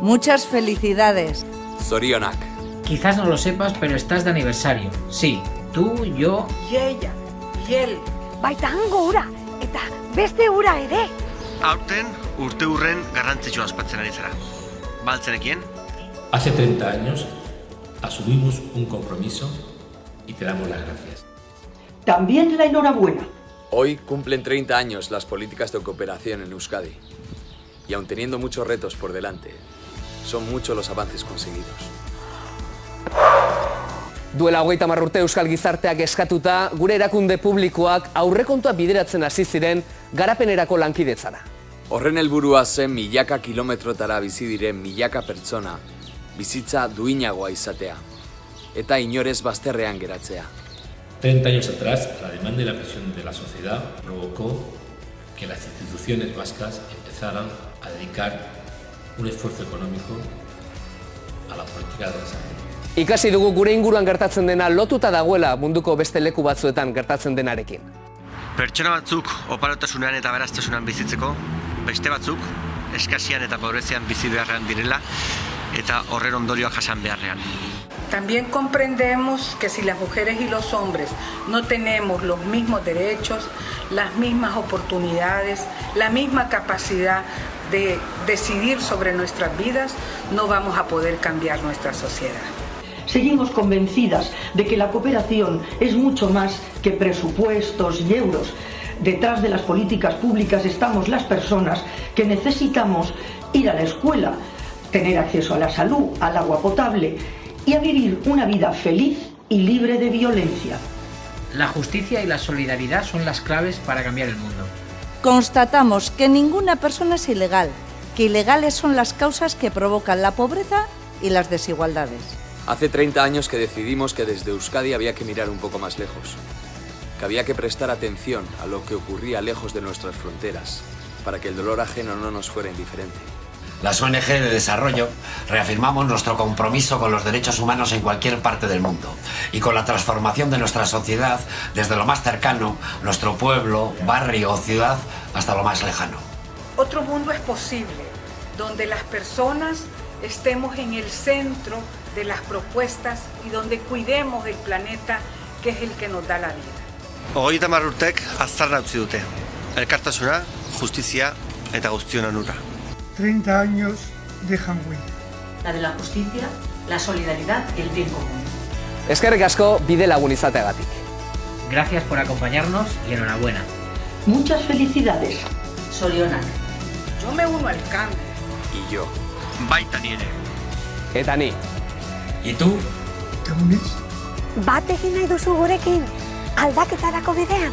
Muchas felicidades. Zorionak. Quizás no lo sepas, pero estás de aniversario. Sí, tú, yo... Y ella, y él. Baita hango ura, eta beste ura ere. Aurten, urte hurren garrantzitsua ospatzen ari zara. Baltzenekien? Hace 30 años asumimos un compromiso y te damos las gracias. También la enhorabuena. Hoy cumplen 30 años las políticas de cooperación en Euskadi. Y aun teniendo muchos retos por delante, son muchos los avances conseguidos. Duela 30 urte euskal gizarteak eskatuta, gure erakunde publikoak aurrekontua bideratzen hasi ziren garapenerako lankidetzara. Horren helburua zen milaka kilometrotara bizi diren milaka pertsona bizitza duinagoa izatea eta inorez bazterrean geratzea. 30 años atrás, la demanda y la presión de la sociedad provocó que las instituciones vascas empezaran a dedicar un esfuerzo económico a la política de desarrollo. Ikasi dugu gure inguruan gertatzen dena lotuta dagoela munduko beste leku batzuetan gertatzen denarekin. Pertsona batzuk oparotasunean eta aberastasunean bizitzeko, beste batzuk eskasian eta pobrezian bizi beharrean direla eta horren ondorioak jasan beharrean. También comprendemos que si las mujeres y los hombres no tenemos los mismos derechos, las mismas oportunidades, la misma capacidad de decidir sobre nuestras vidas, no vamos a poder cambiar nuestra sociedad. Seguimos convencidas de que la cooperación es mucho más que presupuestos y euros. Detrás de las políticas públicas estamos las personas que necesitamos ir a la escuela, tener acceso a la salud, al agua potable y a vivir una vida feliz y libre de violencia. La justicia y la solidaridad son las claves para cambiar el mundo. Constatamos que ninguna persona es ilegal, que ilegales son las causas que provocan la pobreza y las desigualdades. Hace 30 años que decidimos que desde Euskadi había que mirar un poco más lejos, que había que prestar atención a lo que ocurría lejos de nuestras fronteras, para que el dolor ajeno no nos fuera indiferente. Las ONG de desarrollo reafirmamos nuestro compromiso con los derechos humanos en cualquier parte del mundo y con la transformación de nuestra sociedad desde lo más cercano, nuestro pueblo, barrio o ciudad, hasta lo más lejano. Otro mundo es posible, donde las personas estemos en el centro de las propuestas y donde cuidemos el planeta, que es el que nos da la vida. 30 urtek aztarna utzi dute. Elkartasuna, justizia eta guztion onura. 30 años dejan huella. La de la justicia, la solidaridad y el bien común. Eskerrik asko bide lagun izateagatik. Gracias por acompañarnos y enhorabuena. Muchas felicidades. Zorionak. Yo me uno al cambio. Y yo. Baita ni ere. Eta ni. ¿Y tú? ¿Te unes? Bat egin nahi duzu gurekin, aldaketarako bidean.